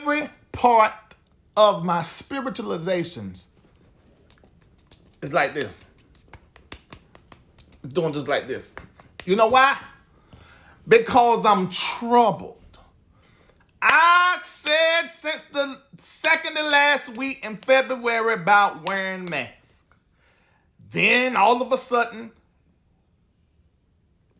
every part of my spiritualizations is like this. It's doing just like this. You know why? Because I'm troubled. I said since the second to last week in February about wearing masks. Then all of a sudden,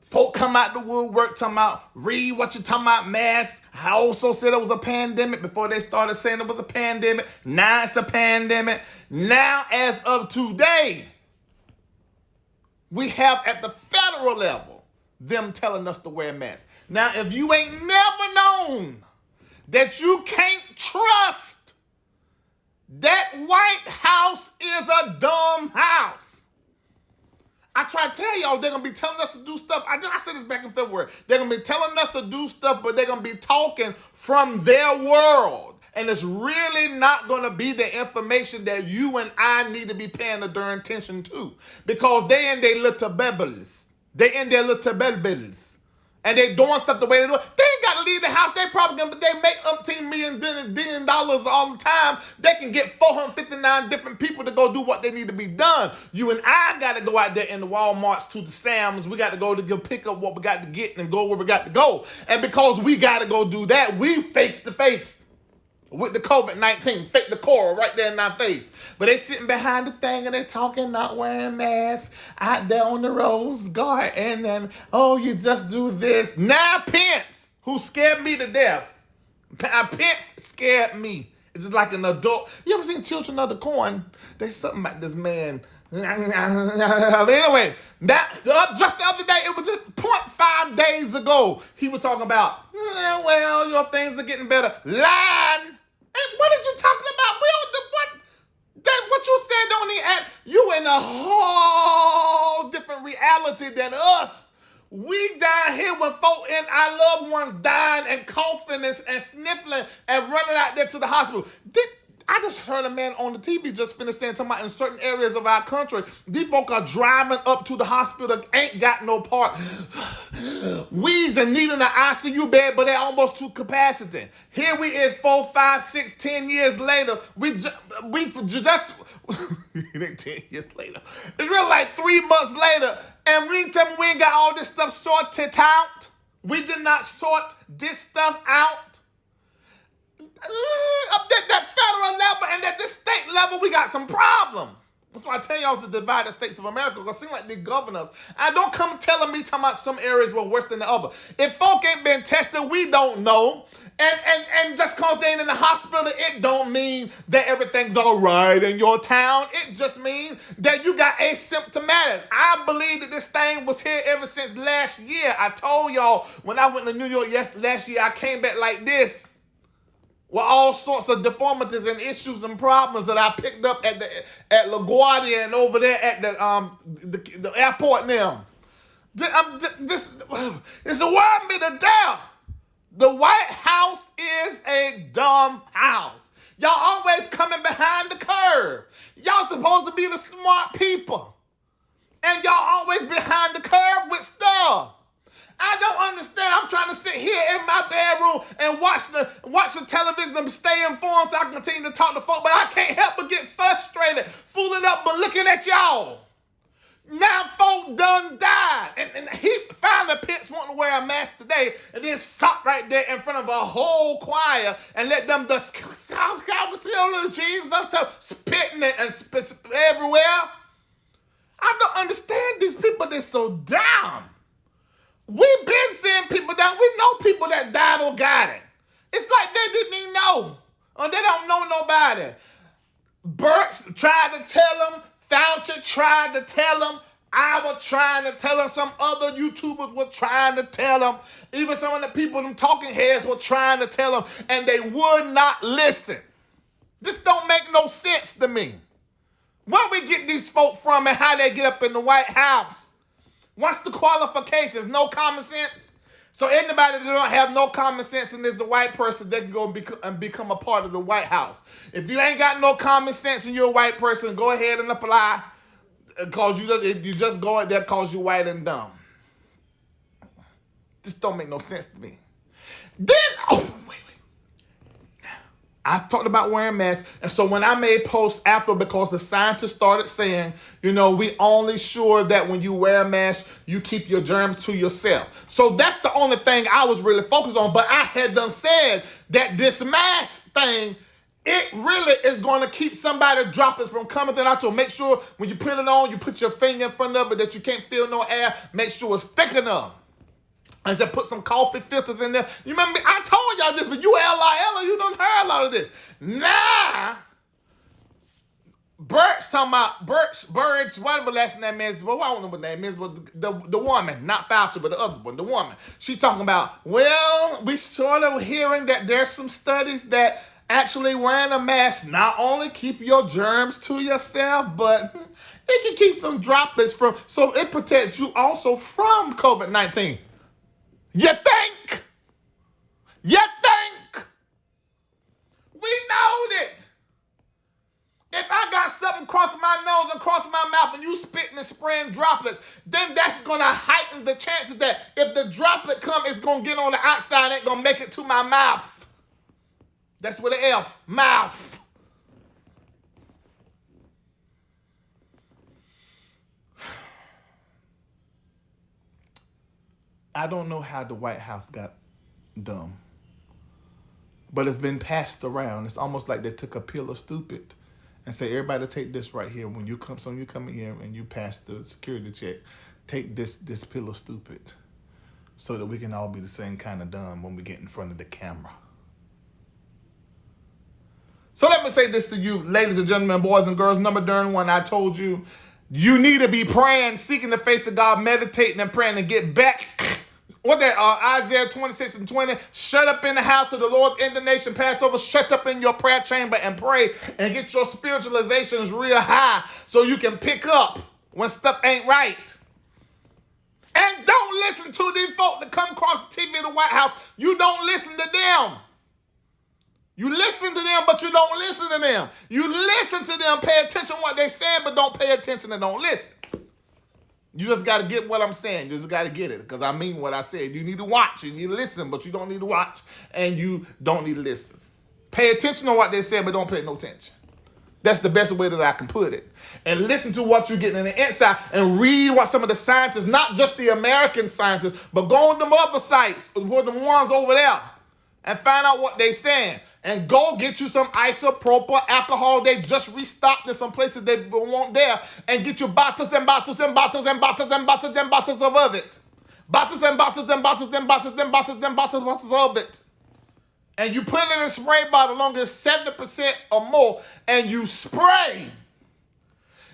folk come out the woodwork talking about, Reid, what you talking about, masks? I also said it was a pandemic before they started saying it was a pandemic. Now it's a pandemic. Now, as of today, we have at the federal level them telling us to wear masks. Now, if you ain't never known that you can't trust that White House is a dumb house. I try to tell y'all they're going to be telling us to do stuff. I said this back in February. They're going to be telling us to do stuff, but they're going to be talking from their world. And it's really not going to be the information that you and I need to be paying the darn attention to. Because they in their little bubbles. They in their little bubbles. And they doing stuff the way they do it. They ain't got to leave the house. They probably gonna, they make $18 million all the time. They can get 459 different people to go do what they need to be done. You and I got to go out there in the Walmarts to the Sam's. We got to go to go pick up what we got to get and go where we got to go. And because we got to go do that, we face to face with the COVID-19, fake the coral right there in our face. But they sitting behind the thing and they talking, not wearing masks, out there on the Rose Garden, and oh, you just do this. Now Pence, who scared me to death. Pence scared me. It's just like an adult. You ever seen Children of the Corn? There's something about this man. Anyway, just the other day, it was just 0.5 days ago, he was talking about, well, your things are getting better. Lying. Hey, what is you talking about? What you said don't even add. You in a whole different reality than us. We down here when folk and our loved ones dying and coughing and sniffling and running out there to the hospital. I just heard a man on the TV just finished saying, talking about in certain areas of our country, these folk are driving up to the hospital, ain't got no part, wheezing, needing an ICU bed, but they're almost to capacity. Here we is 4, 5, 6, 10 years later. We just it ain't 10 years later. It's really like 3 months later, and we tell me we ain't got all this stuff sorted out. We did not sort this stuff out. Up at that federal level and at this state level, we got some problems. That's why I tell y'all the divided states of America, because it seems like the governors, and don't come telling me talking about some areas were worse than the other. If folk ain't been tested, we don't know. And just because they ain't in the hospital, it don't mean that everything's all right in your town. It just means that you got asymptomatic. I believe that this thing was here ever since last year. I told y'all when I went to New York last year, I came back like this, with all sorts of deformities and issues and problems that I picked up at LaGuardia and over there at the airport now. This is worrying me to death. The White House is a dumb house. Y'all always coming behind the curve. Y'all supposed to be the smart people. And y'all always behind the curve with stuff. I don't understand. I'm trying to sit here in my bedroom and watch the television and stay informed so I can continue to talk to folk, but I can't help but get frustrated, fooling up, but looking at y'all. Now folk done died. And he finally Pence wanting to wear a mask today and then stop right there in front of a whole choir and let them just spitting it and everywhere. I don't understand these people. They're so dumb. We've been seeing people down. We know people that died or got it. It's like they didn't even know. Or they don't know nobody. Burks tried to tell them. Fauci tried to tell them. I was trying to tell them. Some other YouTubers were trying to tell them. Even some of the people, them talking heads, were trying to tell them. And they would not listen. This don't make no sense to me. Where we get these folk from and how they get up in the White House? What's the qualifications? No common sense? So anybody that don't have no common sense and is a white person, they can go and become a part of the White House. If you ain't got no common sense and you're a white person, go ahead and apply, because you just go out there because you're white and dumb. This don't make no sense to me. Then, wait. I talked about wearing masks. And so when I made posts after, because the scientists started saying, we only sure that when you wear a mask, you keep your germs to yourself. So that's the only thing I was really focused on. But I had done said that this mask thing, it really is going to keep somebody droplets from coming in. So make sure when you put it on, you put your finger in front of it that you can't feel no air. Make sure it's thick enough. I said, put some coffee filters in there. You remember me? I told y'all this, but you you done heard a lot of this. Now, Birds, whatever last name is, well, I don't know what name is, but the woman, not Fauci, but the other one, the woman. She talking about, well, we sort of hearing that there's some studies that actually wearing a mask not only keep your germs to yourself, but it can keep some droplets so it protects you also from COVID-19. You think? You think? We know that. If I got something across my nose and across my mouth and you spitting and spraying droplets, then that's going to heighten the chances that if the droplet come, it's going to get on the outside and ain't going to make it to my mouth. That's with an F, mouth. I don't know how the White House got dumb, but it's been passed around. It's almost like they took a pill of stupid and say, everybody take this right here. When you come in here and you pass the security check, take this pill of stupid so that we can all be the same kind of dumb when we get in front of the camera. So let me say this to you, ladies and gentlemen, boys and girls. Number during one, I told you, you need to be praying, seeking the face of God, meditating and praying, and get back. Isaiah 26:20, shut up in the house of the Lord's indignation, Passover, shut up in your prayer chamber and pray and get your spiritualizations real high so you can pick up when stuff ain't right. And don't listen to these folk that come across the TV in the White House. You don't listen to them. You listen to them, but you don't listen to them. You listen to them, pay attention to what they saying, but don't pay attention and don't listen. You just got to get what I'm saying. You just got to get it, because I mean what I said. You need to watch. You need to listen, but you don't need to watch, and you don't need to listen. Pay attention to what they said, but don't pay no attention. That's the best way that I can put it. And listen to what you're getting in the inside and read what some of the scientists, not just the American scientists, but go on them other sites, for the ones over there, and find out what they're saying. And go get you some isopropyl alcohol. They just restocked in some places they want there. And get you bottles and bottles and bottles and bottles and bottles and bottles of it. Bottles and bottles and bottles and bottles and bottles and bottles of it. And you put it in a spray bottle long as 70% or more. And you spray.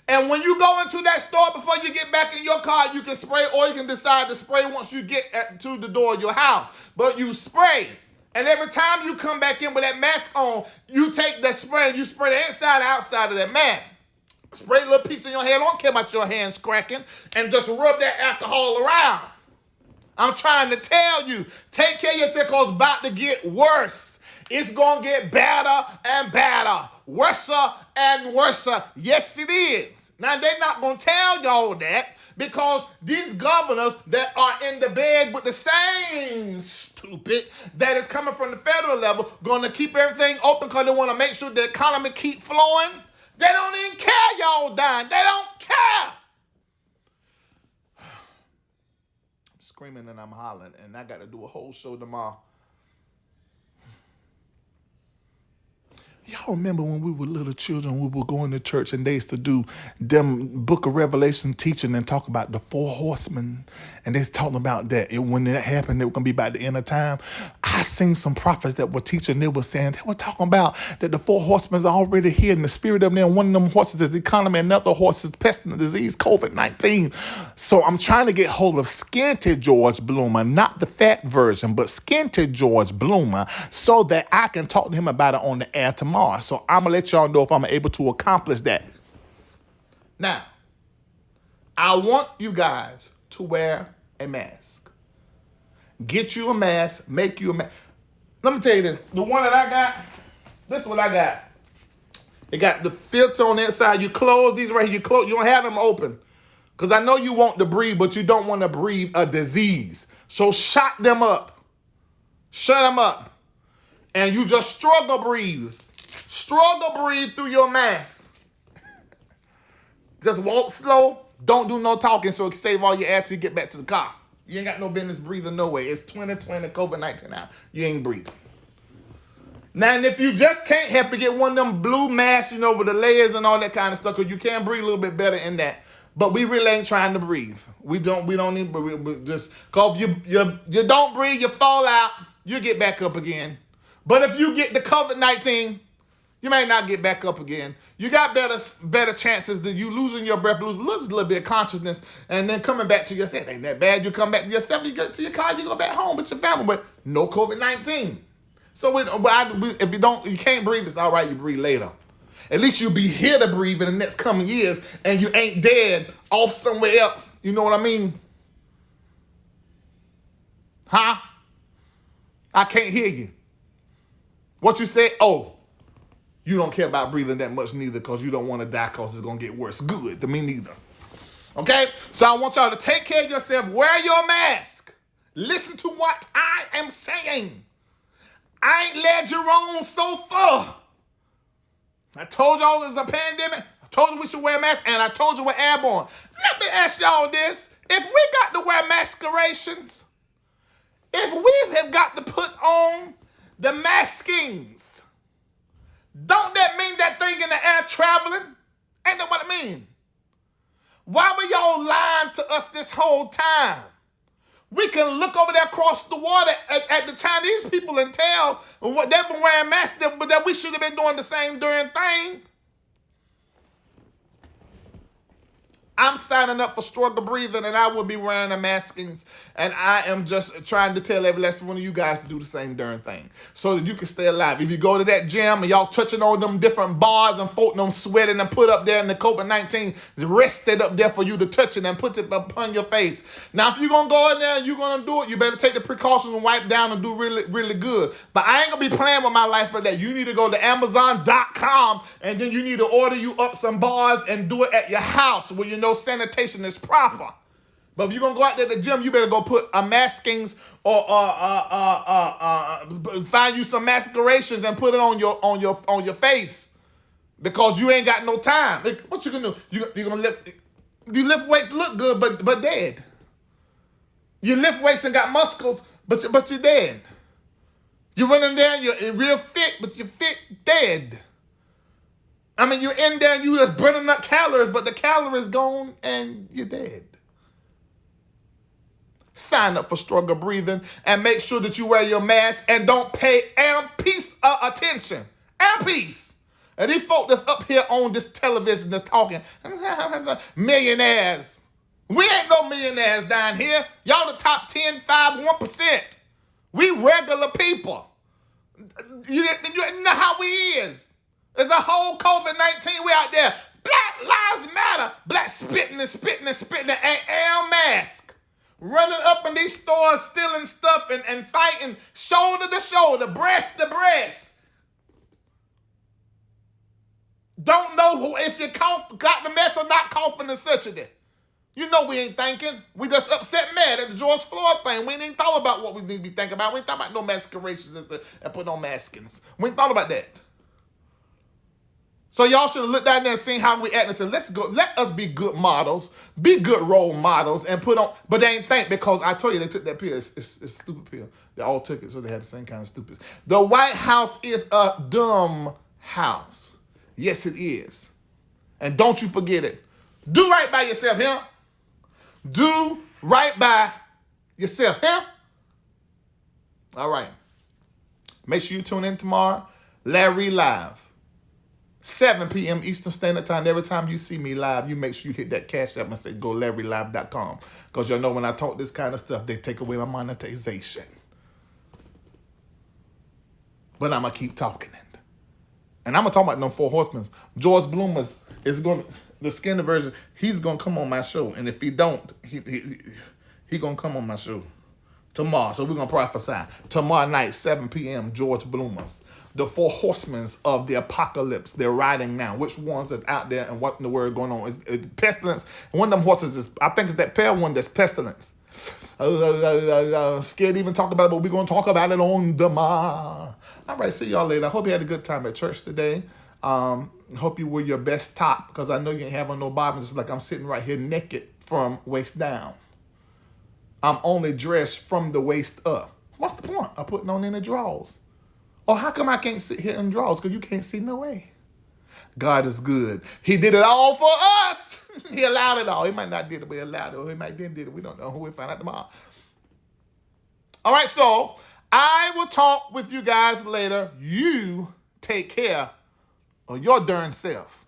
And when you go into that store before you get back in your car, you can spray, or you can decide to spray once you get to the door of your house. But you spray. And every time you come back in with that mask on, you take that spray and you spray the inside and outside of that mask. Spray a little piece in your hand. I don't care about your hands cracking. And just rub that alcohol around. I'm trying to tell you, take care of yourself, because it's about to get worse. It's going to get better and better. Worse and worse. Yes, it is. Now, they're not going to tell y'all that, because these governors that are in the bed with the same stupid that is coming from the federal level going to keep everything open because they want to make sure the economy keep flowing. They don't even care y'all dying. They don't care. I'm screaming and I'm hollering, and I got to do a whole show tomorrow. Y'all remember when we were little children, we were going to church and they used to do them Book of Revelation teaching and talk about the 4 horsemen. And they talking about that. When that happened, it was going to be by the end of time. I seen some prophets that were teaching. They were saying, they were talking about that the 4 horsemen are already here in the spirit of them. One of them horses is the economy. Another horse is pestilence, disease, COVID-19. So I'm trying to get hold of Skinty George Bloomer, not the fat version, but Skinty George Bloomer, so that I can talk to him about it on the air tomorrow. So I'm going to let y'all know if I'm able to accomplish that. Now, I want you guys to wear a mask. Get you a mask. Make you a mask. Let me tell you this. The one that I got, this is what I got. It got the filter on the inside. You close these right here. You don't have them open. Because I know you want to breathe, but you don't want to breathe a disease. So shut them up. Shut them up. and you just struggle breathe through your mask. Just walk slow. Don't do no talking so it can save all your air till you get back to the car. You ain't got no business breathing no way. It's 2020 COVID-19 now. You ain't breathing. Now, and if you just can't help it, get one of them blue masks, with the layers and all that kind of stuff, because you can breathe a little bit better in that. But we really ain't trying to breathe. We don't need breathe. Just because you don't breathe, you fall out, you get back up again. But if you get the COVID-19, you may not get back up again. You got better chances than you losing your breath, lose a little bit of consciousness, and then coming back to yourself. Ain't that bad? You come back to yourself, you get to your car, you go back home with your family, but no COVID-19. So if you can't breathe, it's all right. You breathe later. At least you'll be here to breathe in the next coming years, and you ain't dead off somewhere else. You know what I mean? Huh? I can't hear you. What you said? Oh. You don't care about breathing that much neither because you don't want to die because it's going to get worse. Good. To me neither. Okay? So I want y'all to take care of yourself. Wear your mask. Listen to what I am saying. I ain't led you wrong so far. I told y'all there's a pandemic. I told you we should wear masks. And I told you we're airborne. Let me ask y'all this. If we got to wear masquerations, if we have got to put on the maskings, don't that mean that thing in the air traveling? Ain't that what it mean? Why were y'all lying to us this whole time? We can look over there across the water at the Chinese people and tell what they've been wearing masks, but that we should have been doing the same darn thing. I'm signing up for struggle breathing, and I will be wearing the maskings. And I am just trying to tell every last one of you guys to do the same darn thing so that you can stay alive. If you go to that gym and y'all touching on them different bars and folk them sweating and put up there in the COVID-19, rest it up there for you to touch it and put it upon your face. Now, if you're going to go in there and you're going to do it, you better take the precautions and wipe down and do really, really good. But I ain't going to be playing with my life for that. You need to go to Amazon.com and then you need to order you up some bars and do it at your house where you know sanitation is proper. But if you're gonna go out there to the gym, you better go put a maskings or find you some masquerations and put it on your face because you ain't got no time. What you gonna do? You gonna lift weights, look good, but dead. You lift weights and got muscles, but you're dead. You run in there, you're real fit, but you're fit dead. I mean, you're in there and you just burning up calories, but the calories gone and you're dead. Sign up for struggle breathing and make sure that you wear your mask and don't pay a piece of attention. A piece. And these folk that's up here on this television that's talking, millionaires. We ain't no millionaires down here. Y'all the top 10, 5, 1%. We regular people. You know how we is. There's a whole COVID-19. We out there. Black Lives Matter. Black spitting and ain't mask. Running up in these stores, stealing stuff and fighting shoulder to shoulder, breast to breast. Don't know if you got the mess or not coughing and such a day. You know we ain't thinking. We just upset mad at the George Floyd thing. We ain't even thought about what we need to be thinking about. We ain't thought about no masquerations and put on maskings. We ain't thought about that. So y'all should have looked down there and seen how we act and said, let's go, let us be good models, be good role models, and put on, but they ain't think because I told you they took that pill. It's a stupid pill. They all took it, so they had the same kind of stupids. The White House is a dumb house. Yes, it is. And don't you forget it. Do right by yourself, here. Do right by yourself, here. All right. Make sure you tune in tomorrow. Larry Live. 7 p.m. Eastern Standard Time. Every time you see me live, you make sure you hit that CashApp and say go LarryReidLive.com. Because you know when I talk this kind of stuff, they take away my monetization. But I'm going to keep talking it. And I'm going to talk about them 4 horsemen. George Bloomers is going to, the Skinner version, he's going to come on my show. And if he don't, he going to come on my show tomorrow. So we're going to prophesy. Tomorrow night, 7 p.m., George Bloomers. The 4 horsemen of the apocalypse. They're riding now. Which ones is out there and what in the world going on? Is pestilence. One of them horses is, I think it's that pale one that's pestilence. Scared to even talk about it, but we're going to talk about it on demand. All right, see y'all later. I hope you had a good time at church today. Hope you wear your best top, because I know you ain't have on no bottom. Just like I'm sitting right here naked from waist down. I'm only dressed from the waist up. What's the point of putting on any drawers? Or how come I can't sit here in drawers? Because you can't see no way. God is good. He did it all for us. He allowed it all. He might not did it, but he allowed it. Or he might did it. We don't know. We'll find out tomorrow. All right, so I will talk with you guys later. You take care of your darn self.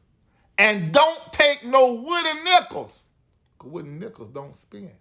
And don't take no wooden nickels. Because wooden nickels don't spin.